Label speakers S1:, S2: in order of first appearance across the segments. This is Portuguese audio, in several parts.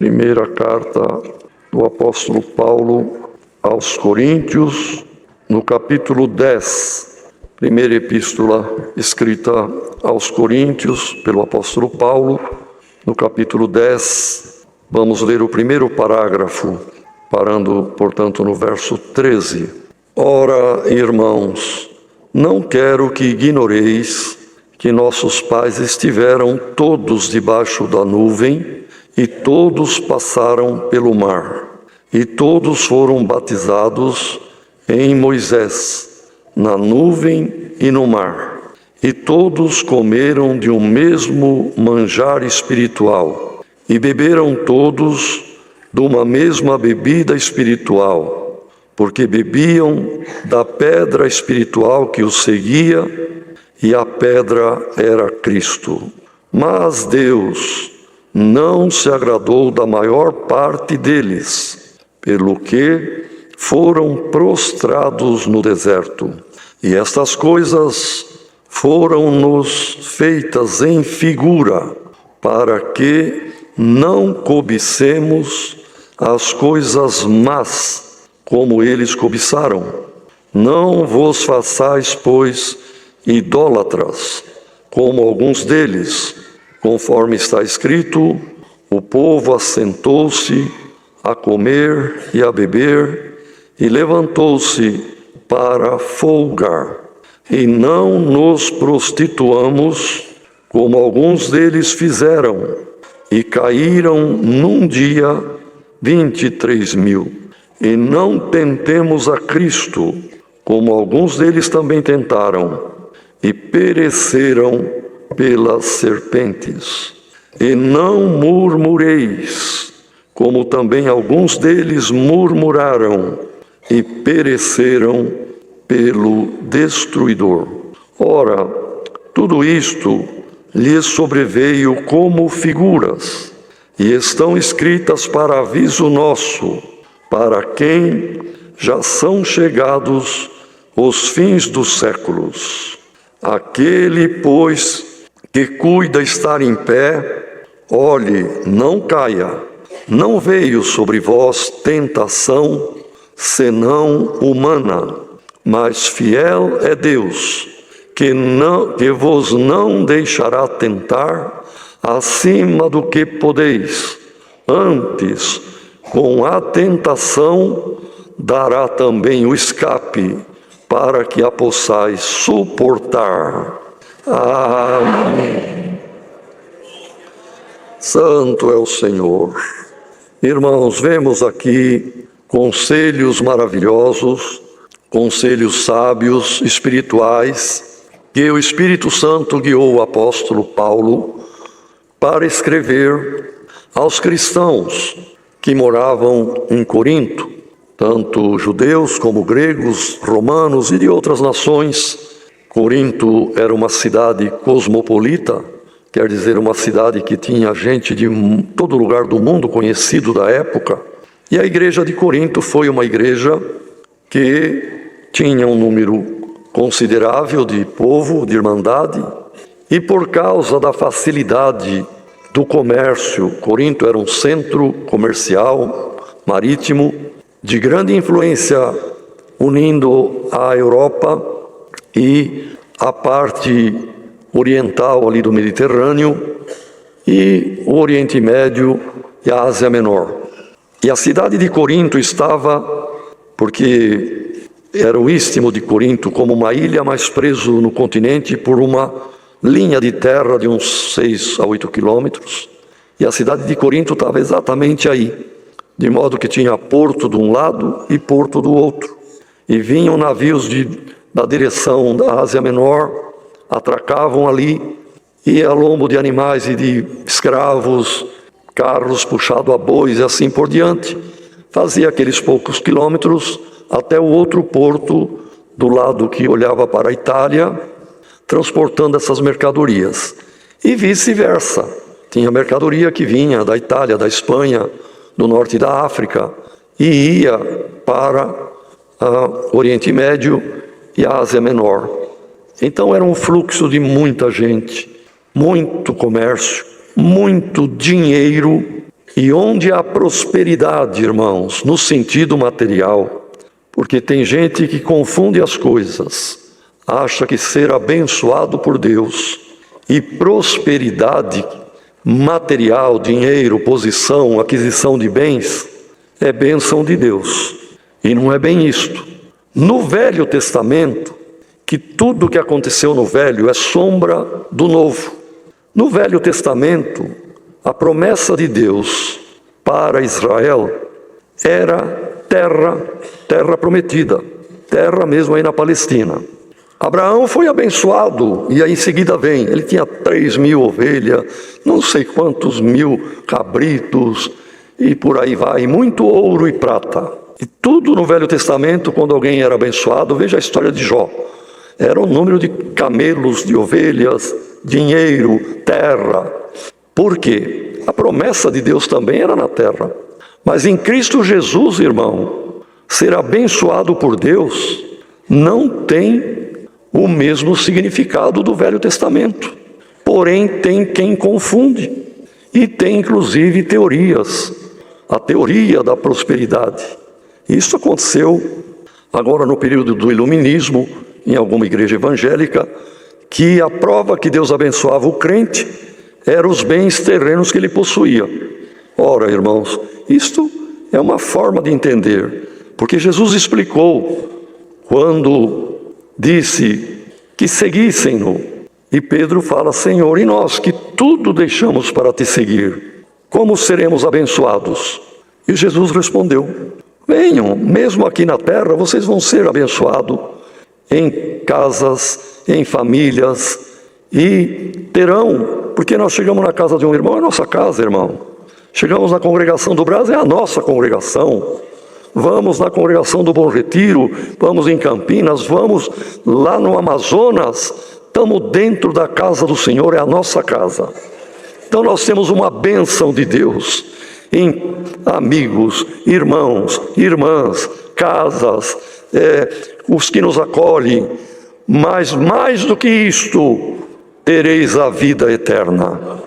S1: Primeira carta do apóstolo Paulo aos Coríntios, no capítulo 10. Primeira epístola escrita aos Coríntios pelo apóstolo Paulo, no capítulo 10. Vamos ler o primeiro parágrafo, parando, portanto, no verso 13. Ora, irmãos, não quero que ignoreis que nossos pais estiveram todos debaixo da nuvem e todos passaram pelo mar, e todos foram batizados em Moisés, na nuvem e no mar, e todos comeram de um mesmo manjar espiritual, e beberam todos de uma mesma bebida espiritual, porque bebiam da pedra espiritual que os seguia, e a pedra era Cristo. Mas Deus não se agradou da maior parte deles, pelo que foram prostrados no deserto. E estas coisas foram-nos feitas em figura, para que não cobicemos as coisas más, como eles cobiçaram. Não vos façais, pois, idólatras, como alguns deles. Conforme está escrito, o povo assentou-se a comer e a beber, e levantou-se para folgar. E não nos prostituamos, como alguns deles fizeram, e caíram num dia 23.000. E não tentemos a Cristo, como alguns deles também tentaram, e pereceram pelas serpentes. E não murmureis, como também alguns deles murmuraram, e pereceram pelo destruidor. Ora, tudo isto lhes sobreveio como figuras, e estão escritas para aviso nosso, para quem já são chegados os fins dos séculos. Aquele, pois, que cuida estar em pé, olhe, não caia. Não veio sobre vós tentação, senão humana, mas fiel é Deus, que vos não deixará tentar acima do que podeis. Antes, com a tentação, dará também o escape, para que a possais suportar. Amém. Santo é o Senhor. Irmãos, vemos aqui conselhos maravilhosos, conselhos sábios, espirituais, que o Espírito Santo guiou o apóstolo Paulo para escrever aos cristãos que moravam em Corinto, tanto judeus como gregos, romanos e de outras nações. Corinto era uma cidade cosmopolita, quer dizer, uma cidade que tinha gente de todo lugar do mundo conhecido da época. E a igreja de Corinto foi uma igreja que tinha um número considerável de povo, de irmandade, e por causa da facilidade do comércio, Corinto era um centro comercial marítimo de grande influência, unindo a Europa e a parte oriental ali do Mediterrâneo e o Oriente Médio e a Ásia Menor. E a cidade de Corinto estava, porque era o istmo de Corinto, como uma ilha, mas preso no continente por uma linha de terra de uns 6 a 8 quilômetros. E a cidade de Corinto estava exatamente aí, de modo que tinha porto de um lado e porto do outro. E vinham navios da direção da Ásia Menor, atracavam ali, e a lombo de animais e de escravos, carros puxados a bois e assim por diante, fazia aqueles poucos quilômetros até o outro porto do lado que olhava para a Itália, transportando essas mercadorias. E vice-versa. Tinha mercadoria que vinha da Itália, da Espanha, do norte da África, e ia para o Oriente Médio e a Ásia Menor. Então era um fluxo de muita gente, muito comércio, muito dinheiro E onde há prosperidade, irmãos, no sentido material, porque tem gente que confunde as coisas, acha que ser abençoado por Deus e prosperidade material, dinheiro, posição, aquisição de bens, é bênção de Deus. E não é bem isto. No Velho Testamento, que tudo que aconteceu no Velho é sombra do Novo. No Velho Testamento, a promessa de Deus para Israel era terra prometida, terra mesmo aí na Palestina. Abraão foi abençoado, e aí em seguida vem, ele tinha 3.000 ovelhas, não sei quantos mil cabritos, e por aí vai, muito ouro e prata. E tudo no Velho Testamento, quando alguém era abençoado, veja a história de Jó. Era o número de camelos, de ovelhas, dinheiro, terra. Por quê? A promessa de Deus também era na terra. Mas em Cristo Jesus, irmão, ser abençoado por Deus não tem o mesmo significado do Velho Testamento. Porém, tem quem confunde. E tem, inclusive, teorias. A teoria da prosperidade. Isso aconteceu agora no período do Iluminismo, em alguma igreja evangélica, que a prova que Deus abençoava o crente eram os bens terrenos que ele possuía. Ora, irmãos, isto é uma forma de entender, porque Jesus explicou quando disse que seguissem-no, e Pedro fala: Senhor, e nós que tudo deixamos para te seguir, como seremos abençoados? E Jesus respondeu: venham, mesmo aqui na terra vocês vão ser abençoados em casas, em famílias, e terão, porque nós chegamos na casa de um irmão, é a nossa casa, irmão. Chegamos na congregação do Brasil, é a nossa congregação. Vamos na congregação do Bom Retiro, vamos em Campinas, vamos lá no Amazonas, estamos dentro da casa do Senhor, é a nossa casa. Então nós temos uma bênção de Deus em amigos, irmãos, irmãs, casas, os que nos acolhem, mas mais do que isto, tereis a vida eterna.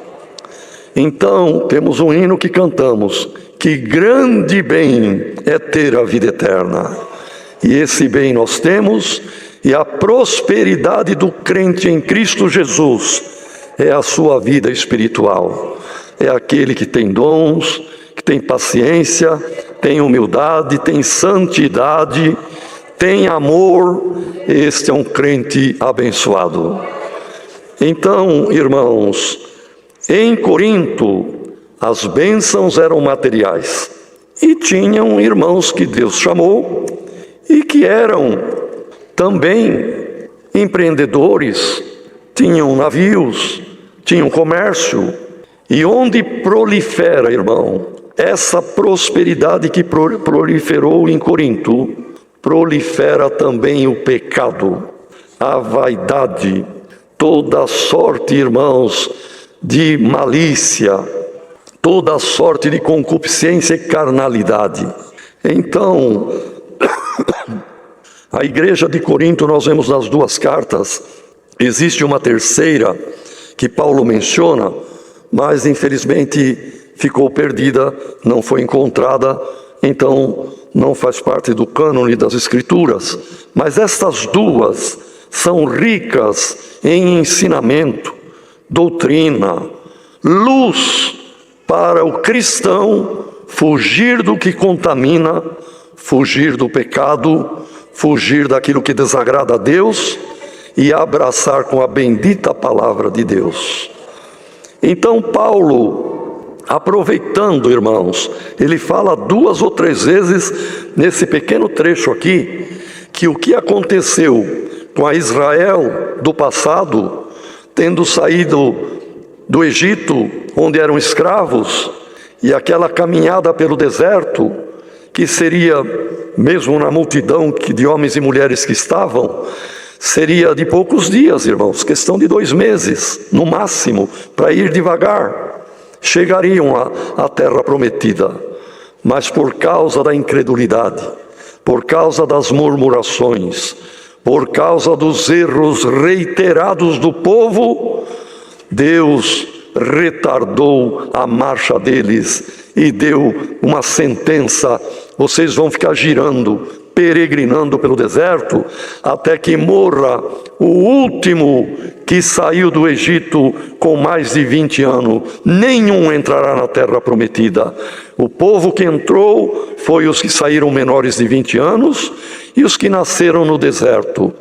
S1: Então, temos um hino que cantamos: que grande bem é ter a vida eterna. E esse bem nós temos, e a prosperidade do crente em Cristo Jesus é a sua vida espiritual. É aquele que tem dons, que tem paciência, tem humildade, tem santidade, tem amor. Este é um crente abençoado. Então, irmãos, em Corinto, as bênçãos eram materiais. E tinham irmãos que Deus chamou e que eram também empreendedores, tinham navios, tinham comércio. E onde prolifera, irmão, essa prosperidade que proliferou em Corinto, prolifera também o pecado, a vaidade, toda sorte, irmãos, de malícia, toda sorte de concupiscência e carnalidade. Então, a igreja de Corinto, nós vemos nas duas cartas, existe uma terceira que Paulo menciona, mas infelizmente ficou perdida, não foi encontrada, então não faz parte do cânone das Escrituras. Mas estas duas são ricas em ensinamento, doutrina, luz para o cristão fugir do que contamina, fugir do pecado, fugir daquilo que desagrada a Deus e abraçar com a bendita palavra de Deus. Então Paulo, aproveitando, irmãos, ele fala 2 ou 3 vezes nesse pequeno trecho aqui, que o que aconteceu com a Israel do passado, tendo saído do Egito, onde eram escravos, e aquela caminhada pelo deserto, que seria, mesmo na multidão de homens e mulheres que estavam, seria de poucos dias, irmãos, questão de 2 meses, no máximo, para ir devagar. Chegariam à terra prometida, mas por causa da incredulidade, por causa das murmurações, por causa dos erros reiterados do povo, Deus retardou a marcha deles e deu uma sentença: vocês vão ficar girando, peregrinando pelo deserto, até que morra o último que saiu do Egito com mais de 20 anos. Nenhum entrará na terra prometida. O povo que entrou foi os que saíram menores de 20 anos e os que nasceram no deserto.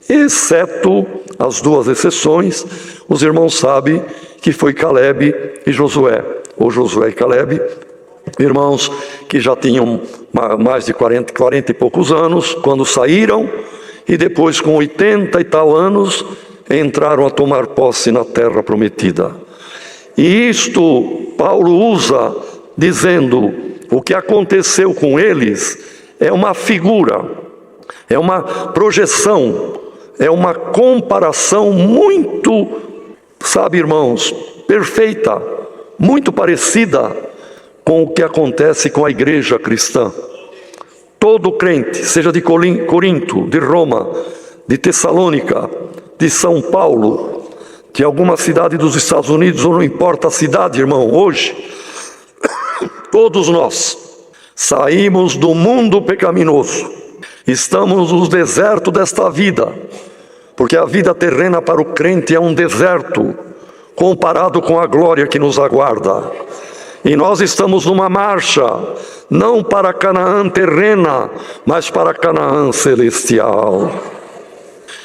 S1: Exceto as duas exceções, os irmãos sabem que foi Caleb e Josué, ou Josué e Caleb, irmãos que já tinham mais de 40 e poucos anos quando saíram, e depois com 80 e tal anos entraram a tomar posse na terra prometida. E isto Paulo usa dizendo: o que aconteceu com eles é uma figura, é uma projeção, é uma comparação muito, sabe, irmãos, perfeita, muito parecida com o que acontece com a igreja cristã. Todo crente, seja de Corinto, de Roma, de Tessalônica, de São Paulo, de alguma cidade dos Estados Unidos, ou não importa a cidade, irmão, hoje, todos nós saímos do mundo pecaminoso, estamos no deserto desta vida, porque a vida terrena para o crente é um deserto, comparado com a glória que nos aguarda. E nós estamos numa marcha, não para Canaã terrena, mas para Canaã celestial.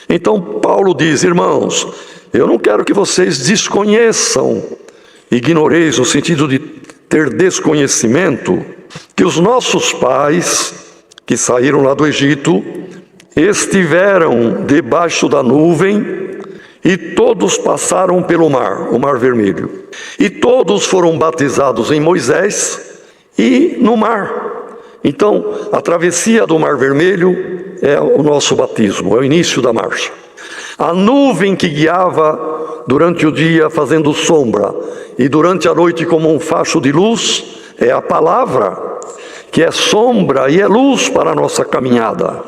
S1: Então Paulo diz: irmãos, eu não quero que vocês desconheçam, ignoreis no sentido de ter desconhecimento, que os nossos pais, que saíram lá do Egito, estiveram debaixo da nuvem, e todos passaram pelo mar, o Mar Vermelho. E todos foram batizados em Moisés e no mar. Então, a travessia do Mar Vermelho é o nosso batismo, é o início da marcha. A nuvem que guiava durante o dia fazendo sombra, e durante a noite como um facho de luz, é a palavra, que é sombra e é luz para a nossa caminhada.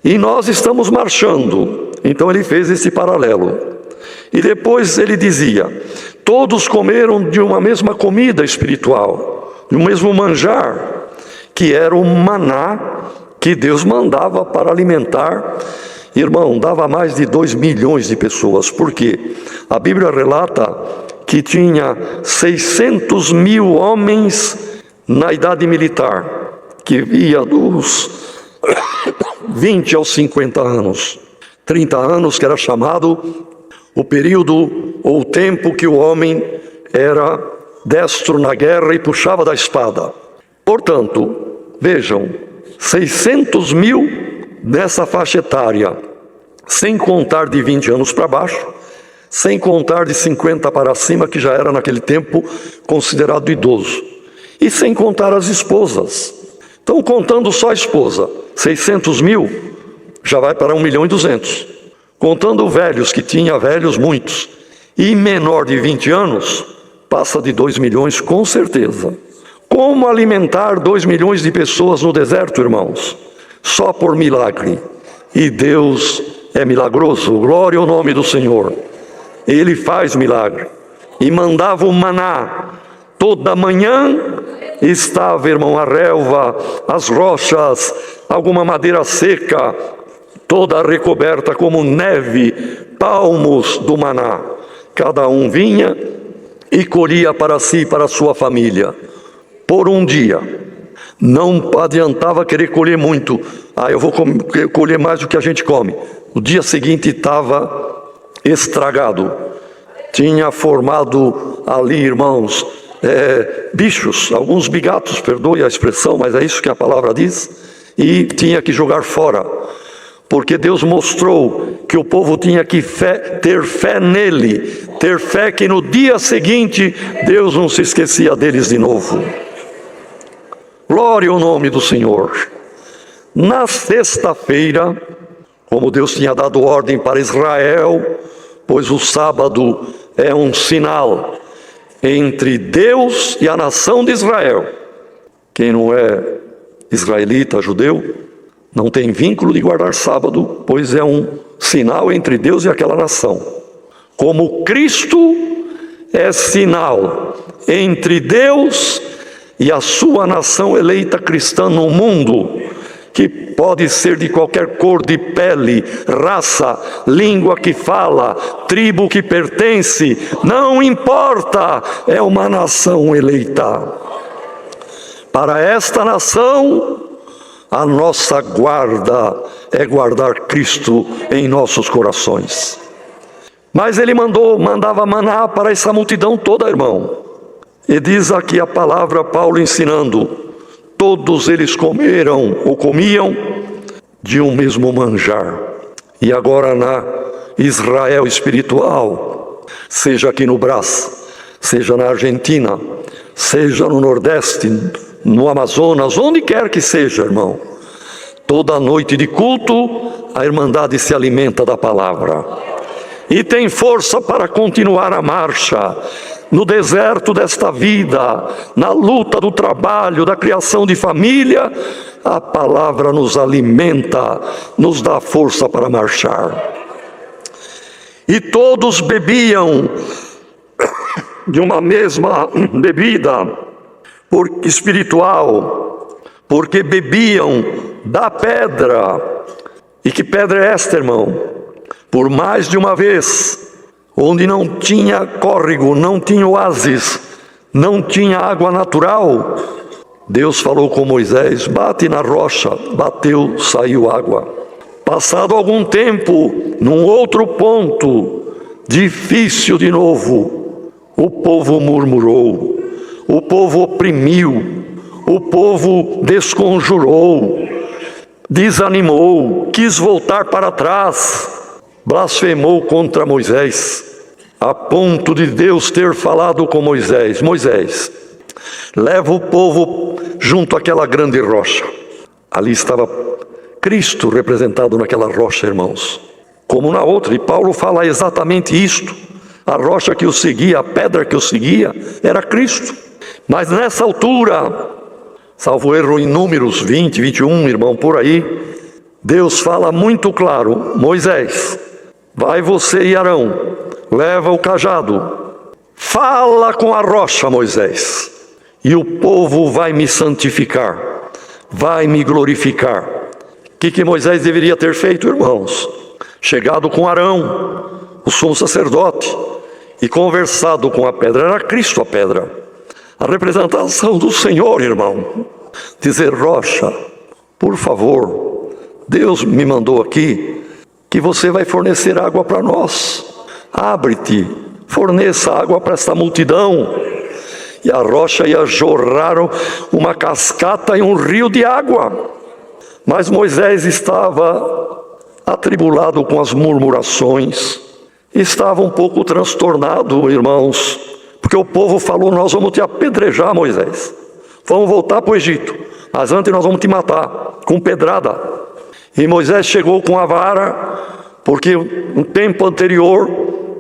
S1: E nós estamos marchando. Então ele fez esse paralelo. E depois ele dizia: todos comeram de uma mesma comida espiritual, de um mesmo manjar, que era o maná que Deus mandava para alimentar. Irmão, dava mais de 2 milhões de pessoas. Por quê? A Bíblia relata que tinha 600 mil homens na idade militar, que ia dos 20 aos 50 anos. 30 anos, que era chamado o período ou o tempo que o homem era destro na guerra e puxava da espada. Portanto, vejam, 600 mil nessa faixa etária, sem contar de 20 anos para baixo, sem contar de 50 para cima, que já era naquele tempo considerado idoso, e sem contar as esposas. Então, contando só a esposa, 600 mil, já vai para 1.200.000. Contando velhos, que tinha velhos muitos, e menor de 20 anos, passa de 2 milhões com certeza. Como alimentar 2 milhões de pessoas no deserto, irmãos? Só por milagre. E Deus é milagroso, glória ao nome do Senhor. Ele faz milagre. E mandava o maná. Toda manhã estava, irmão, a relva, as rochas, alguma madeira seca, toda recoberta como neve, palmos do maná. Cada um vinha e colhia para si e para a sua família, por um dia. Não adiantava querer colher muito. Eu vou colher mais do que a gente come. O dia seguinte estava estragado. Tinha formado ali, irmãos, bichos, alguns bigatos, perdoe a expressão, mas é isso que a palavra diz, e tinha que jogar fora. Porque Deus mostrou que o povo tinha que ter fé nele, ter fé que no dia seguinte Deus não se esquecia deles de novo. Glória ao nome do Senhor. Na sexta-feira, como Deus tinha dado ordem para Israel, pois o sábado é um sinal entre Deus e a nação de Israel. Quem não é israelita, judeu, não tem vínculo de guardar sábado, pois é um sinal entre Deus e aquela nação. Como Cristo é sinal entre Deus e a sua nação eleita cristã no mundo, que pode ser de qualquer cor de pele, raça, língua que fala, tribo que pertence, não importa, é uma nação eleita. Para esta nação, a nossa guarda é guardar Cristo em nossos corações. Mas ele mandava maná para essa multidão toda, irmão. E diz aqui a palavra, Paulo ensinando, todos eles comeram ou comiam de um mesmo manjar. E agora na Israel espiritual, seja aqui no Brás, seja na Argentina, seja no Nordeste, no Amazonas, onde quer que seja, irmão, toda noite de culto, a Irmandade se alimenta da palavra. E tem força para continuar a marcha, no deserto desta vida, na luta do trabalho, da criação de família, a palavra nos alimenta, nos dá força para marchar. E todos bebiam de uma mesma bebida espiritual, porque bebiam da pedra. E que pedra é esta, irmão? Por mais de uma vez, onde não tinha córrego, não tinha oásis, não tinha água natural, Deus falou com Moisés, bate na rocha, bateu, saiu água. Passado algum tempo, num outro ponto, difícil de novo, o povo murmurou, o povo oprimiu, o povo desconjurou, desanimou, quis voltar para trás, blasfemou contra Moisés, a ponto de Deus ter falado com Moisés, Moisés, leva o povo junto àquela grande rocha. Ali estava Cristo representado naquela rocha, irmãos, como na outra, e Paulo fala exatamente isto, a rocha que o seguia, a pedra que o seguia, era Cristo. Mas nessa altura, salvo erro em Números 20, 21, irmão, por aí, Deus fala muito claro, Moisés, vai você e Arão, leva o cajado, fala com a rocha, Moisés, e o povo vai me santificar, vai me glorificar. O que Moisés deveria ter feito, irmãos? Chegado com Arão, o sumo sacerdote, e conversado com a pedra. Era Cristo a pedra, a representação do Senhor, irmão. Dizer, rocha, por favor, Deus me mandou aqui, que você vai fornecer água para nós. Abre-te, forneça água para esta multidão. E a rocha ia jorrar uma cascata e um rio de água. Mas Moisés estava atribulado com as murmurações, estava um pouco transtornado, irmãos, porque o povo falou, nós vamos te apedrejar, Moisés. Vamos voltar para o Egito, mas antes nós vamos te matar, com pedrada. E Moisés chegou com a vara, porque no tempo anterior,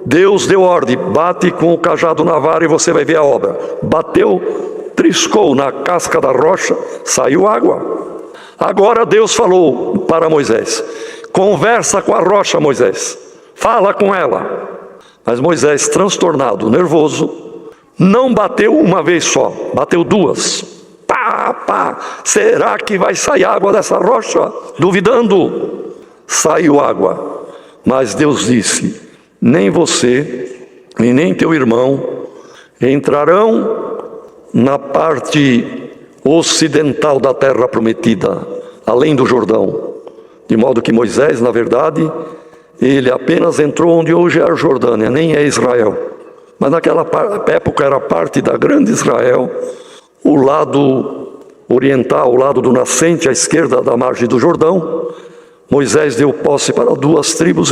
S1: Deus deu ordem, bate com o cajado na vara e você vai ver a obra. Bateu, triscou na casca da rocha, saiu água. Agora Deus falou para Moisés, conversa com a rocha, Moisés, fala com ela. Mas Moisés, transtornado, nervoso, não bateu uma vez só, bateu duas. Pá, pá, será que vai sair água dessa rocha? Duvidando, saiu água. Mas Deus disse, nem você e nem teu irmão entrarão na parte ocidental da terra prometida, além do Jordão. De modo que Moisés, na verdade, ele apenas entrou onde hoje é a Jordânia, nem é Israel. Mas naquela época era parte da grande Israel, o lado oriental, o lado do nascente, à esquerda da margem do Jordão. Moisés deu posse para 2,5 tribos,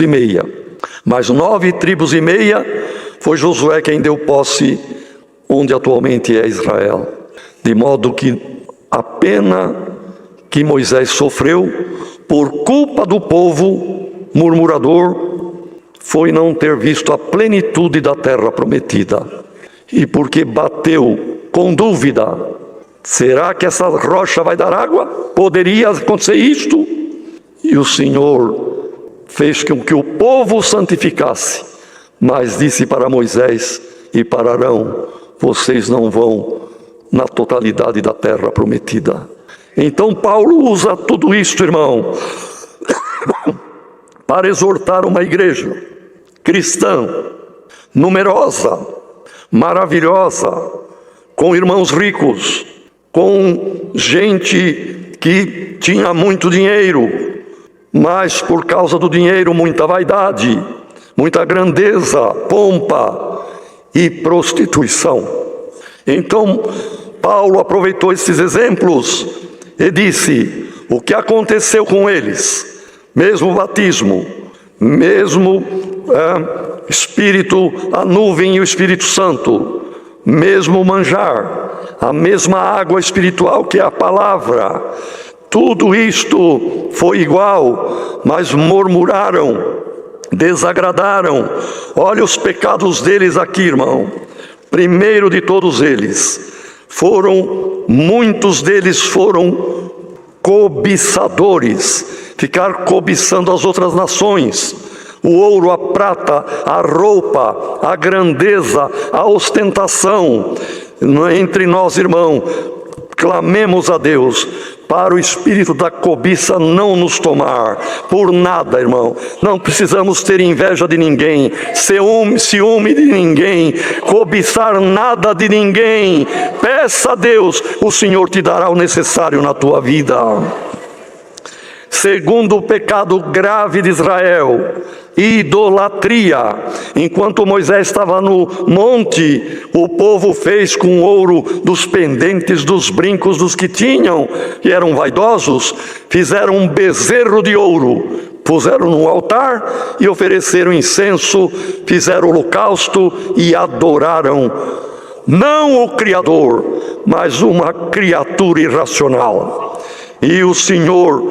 S1: mas 9,5 tribos foi Josué quem deu posse onde atualmente é Israel. De modo que a pena que Moisés sofreu por culpa do povo murmurador foi não ter visto a plenitude da terra prometida. E porque bateu com dúvida, será que essa rocha vai dar água? Poderia acontecer isto? E o Senhor fez com que o povo santificasse, mas disse para Moisés e para Arão, vocês não vão na totalidade da terra prometida. Então Paulo usa tudo isto, irmão, para exortar uma igreja cristã, numerosa, maravilhosa, com irmãos ricos, com gente que tinha muito dinheiro, mas por causa do dinheiro, muita vaidade, muita grandeza, pompa e prostituição. Então, Paulo aproveitou esses exemplos e disse: o que aconteceu com eles, mesmo o batismo, mesmo Espírito, a nuvem e o Espírito Santo, mesmo o manjar, a mesma água espiritual que é a palavra, tudo isto foi igual, mas murmuraram, desagradaram. Olha os pecados deles aqui, irmão. Primeiro de todos eles, muitos deles foram cobiçadores, ficar cobiçando as outras nações, o ouro, a prata, a roupa, a grandeza, a ostentação. Entre nós, irmão, clamemos a Deus para o espírito da cobiça não nos tomar, por nada, irmão. Não precisamos ter inveja de ninguém, ciúme de ninguém, cobiçar nada de ninguém. Peça a Deus, o Senhor te dará o necessário na tua vida. Segundo o pecado grave de Israel, idolatria. Enquanto Moisés estava no monte, o povo fez com ouro dos pendentes, dos brincos dos que tinham, que eram vaidosos, fizeram um bezerro de ouro, puseram no altar e ofereceram incenso, fizeram holocausto e adoraram não o Criador, mas uma criatura irracional. E o Senhor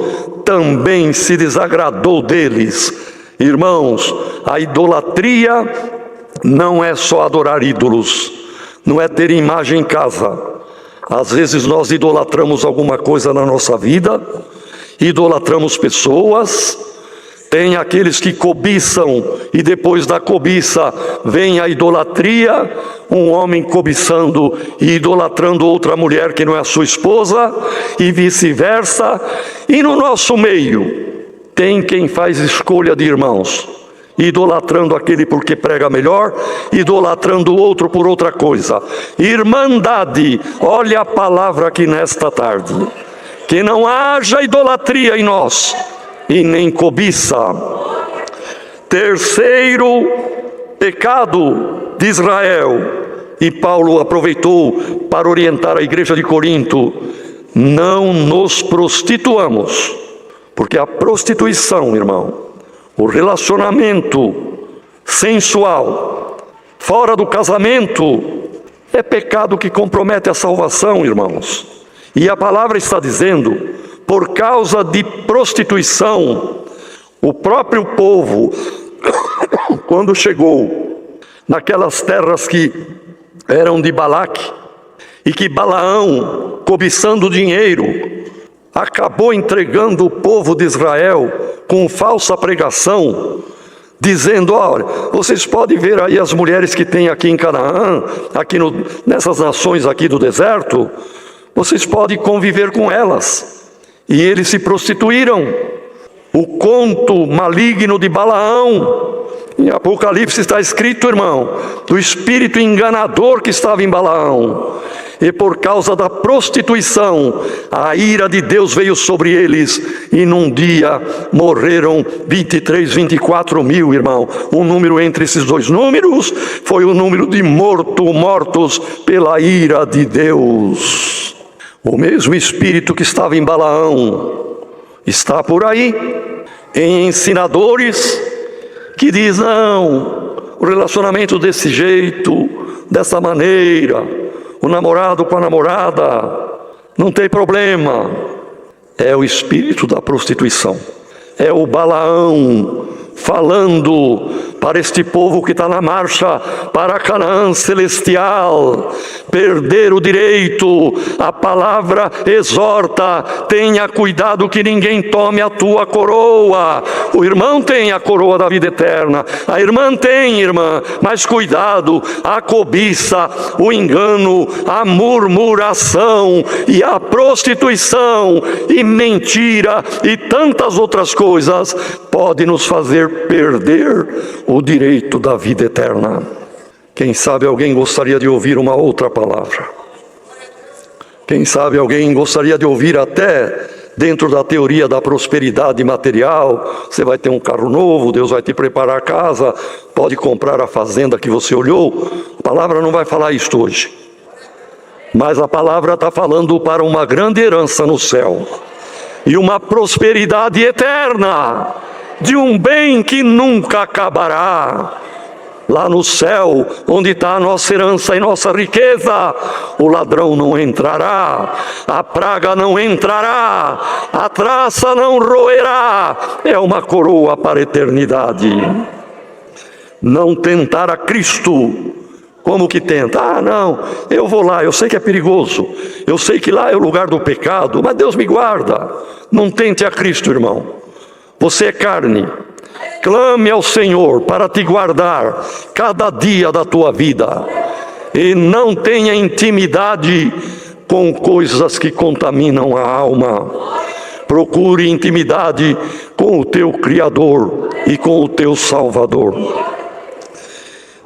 S1: também se desagradou deles. Irmãos, a idolatria não é só adorar ídolos, não é ter imagem em casa. Às vezes nós idolatramos alguma coisa na nossa vida, idolatramos pessoas. Tem aqueles que cobiçam e depois da cobiça vem a idolatria, um homem cobiçando e idolatrando outra mulher que não é a sua esposa e vice-versa. E no nosso meio tem quem faz escolha de irmãos, idolatrando aquele porque prega melhor, idolatrando o outro por outra coisa. Irmandade, olha a palavra aqui nesta tarde, que não haja idolatria em nós e nem cobiça. Terceiro pecado de Israel, e Paulo aproveitou para orientar a igreja de Corinto: não nos prostituamos, porque a prostituição, irmão, o relacionamento sensual fora do casamento é pecado que compromete a salvação, irmãos. E a palavra está dizendo: por causa de prostituição, o próprio povo, quando chegou naquelas terras que eram de Balaque, e que Balaão, cobiçando dinheiro, acabou entregando o povo de Israel com falsa pregação, dizendo: olha, vocês podem ver aí as mulheres que tem aqui em Canaã, aqui nessas nações aqui do deserto, vocês podem conviver com elas. E eles se prostituíram. O conto maligno de Balaão, em Apocalipse está escrito, irmão, do espírito enganador que estava em Balaão. E por causa da prostituição, a ira de Deus veio sobre eles, e num dia morreram 24 mil, irmão. O número entre esses dois números foi o número de mortos pela ira de Deus. O mesmo espírito que estava em Balaão está por aí, em ensinadores que diz: não, o relacionamento desse jeito, dessa maneira, o namorado com a namorada, não tem problema. É o espírito da prostituição, é o Balaão falando para este povo que está na marcha para Canaã celestial, perder o direito. A palavra exorta: tenha cuidado que ninguém tome a tua coroa. O irmão tem a coroa da vida eterna, a irmã tem, irmã, mas cuidado, a cobiça, o engano, a murmuração e a prostituição e mentira e tantas outras coisas pode nos fazer perder o direito da vida eterna. Quem sabe alguém gostaria de ouvir uma outra palavra? Quem sabe alguém gostaria de ouvir até dentro da teoria da prosperidade material: você vai ter um carro novo, Deus vai te preparar a casa, pode comprar a fazenda que você olhou. A palavra não vai falar isto hoje, mas a palavra está falando para uma grande herança no céu e uma prosperidade eterna, de um bem que nunca acabará. Lá no céu, onde está a nossa herança e nossa riqueza, o ladrão não entrará, a praga não entrará, a traça não roerá. É uma coroa para a eternidade. Não tentar a Cristo. Como que tenta? Ah, não, eu vou lá, eu sei que é perigoso, eu sei que lá é o lugar do pecado, mas Deus me guarda. Não tente a Cristo, irmão. Você é carne. Clame ao Senhor para te guardar cada dia da tua vida. E não tenha intimidade com coisas que contaminam a alma. Procure intimidade com o teu Criador e com o teu Salvador.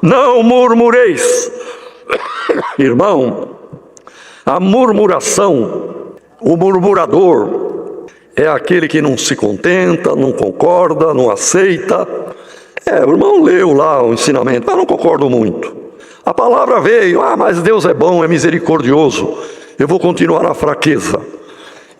S1: Não murmureis. Irmão, a murmuração, o murmurador, é aquele que não se contenta, não concorda, não aceita. O irmão leu lá o ensinamento, mas não concordo muito. A palavra veio, mas Deus é bom, é misericordioso, eu vou continuar na fraqueza.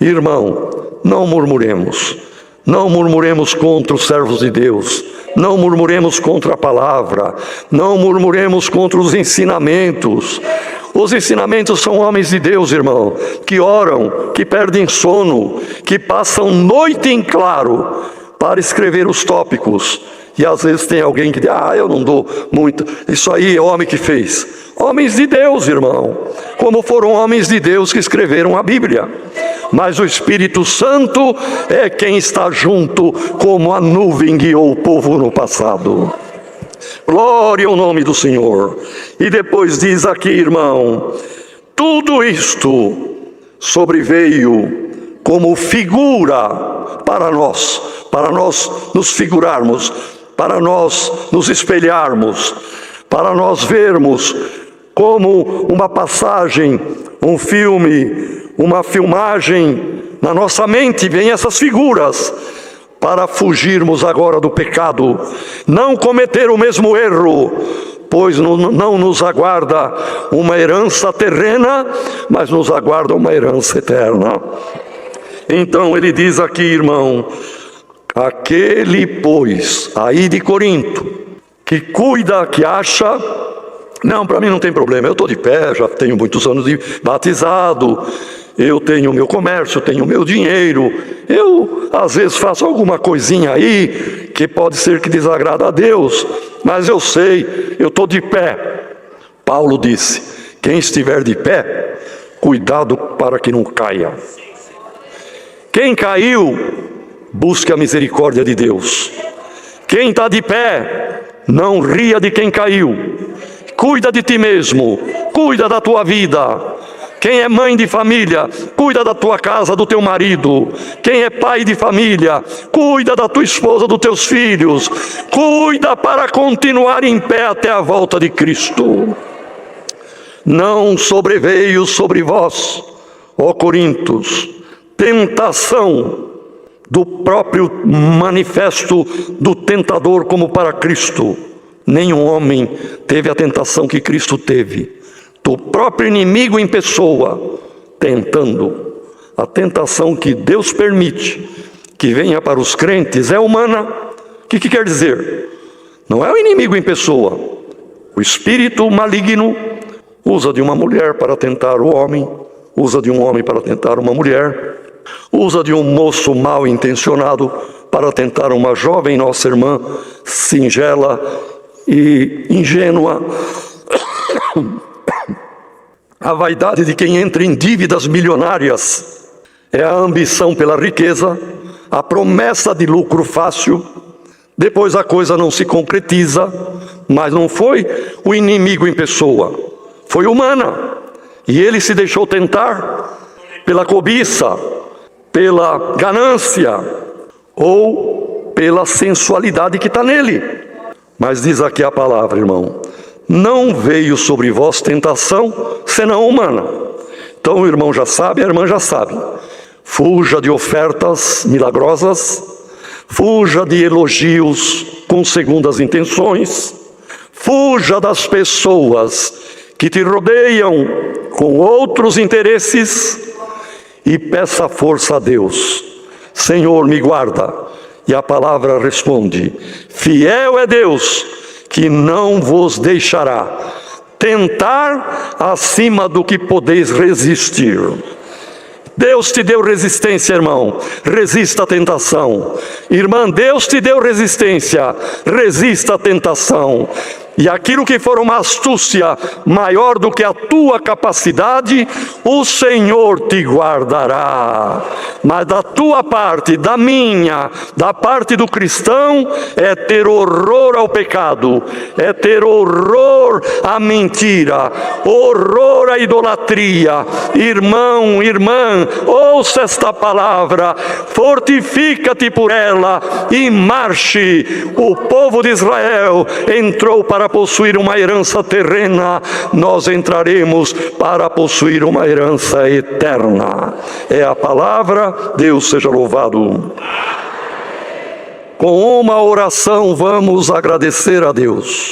S1: Irmão, não murmuremos. Não murmuremos contra os servos de Deus. Não murmuremos contra a palavra. Não murmuremos contra os ensinamentos. Os ensinamentos são homens de Deus, irmão, que oram, que perdem sono, que passam noite em claro para escrever os tópicos. E às vezes tem alguém que diz: eu não dou muito, isso aí é homem que fez. Homens de Deus, irmão, como foram homens de Deus que escreveram a Bíblia. Mas o Espírito Santo é quem está junto, como a nuvem guiou o povo no passado. Glória ao nome do Senhor. E depois diz aqui, irmão: tudo isto sobreveio como figura para nós nos figurarmos, para nós nos espelharmos, para nós vermos como uma passagem, um filme, uma filmagem, na nossa mente vem essas figuras, para fugirmos agora do pecado, não cometer o mesmo erro, pois não nos aguarda uma herança terrena, mas nos aguarda uma herança eterna. Então ele diz aqui, irmão: aquele, pois, aí de Corinto, que cuida, que acha, não, para mim não tem problema, eu estou de pé, já tenho muitos anos de batizado, eu tenho o meu comércio, tenho o meu dinheiro, eu às vezes faço alguma coisinha aí, que pode ser que desagrada a Deus, mas eu sei, eu estou de pé. Paulo disse: quem estiver de pé, cuidado para que não caia. Quem caiu, busque a misericórdia de Deus. Quem está de pé, não ria de quem caiu. Cuida de ti mesmo, cuida da tua vida. Quem é mãe de família, cuida da tua casa, do teu marido. Quem é pai de família, cuida da tua esposa, dos teus filhos. Cuida para continuar em pé até a volta de Cristo. Não sobreveio sobre vós, ó Coríntios, tentação do próprio manifesto do tentador como para Cristo. Nenhum homem teve a tentação que Cristo teve. Do próprio inimigo em pessoa, tentando. A tentação que Deus permite que venha para os crentes é humana. O que quer dizer? Não é o inimigo em pessoa. O espírito maligno usa de uma mulher para tentar o homem, usa de um homem para tentar uma mulher, usa de um moço mal intencionado para tentar uma jovem nossa irmã, singela e ingênua. A vaidade de quem entra em dívidas milionárias é a ambição pela riqueza, a promessa de lucro fácil. Depois a coisa não se concretiza, mas não foi o inimigo em pessoa, foi humana. E ele se deixou tentar pela cobiça, pela ganância ou pela sensualidade que está nele. Mas diz aqui a palavra, irmão, não veio sobre vós tentação senão humana. Então o irmão já sabe, a irmã já sabe. Fuja de ofertas milagrosas, fuja de elogios com segundas intenções, fuja das pessoas que te rodeiam com outros interesses e peça força a Deus. Senhor, me guarda. E a palavra responde: fiel é Deus, que não vos deixará tentar acima do que podeis resistir. Deus te deu resistência, irmão, resista à tentação. Irmã, Deus te deu resistência, resista à tentação. E aquilo que for uma astúcia maior do que a tua capacidade, o Senhor te guardará. Mas da tua parte, da minha, da parte do cristão, é ter horror ao pecado, é ter horror à mentira, horror à idolatria. Irmão, irmã, ouça esta palavra, fortifica-te por ela e marche. O povo de Israel entrou para possuir uma herança terrena, nós entraremos para possuir uma herança eterna. É a palavra, Deus seja louvado. Com uma oração vamos agradecer a Deus.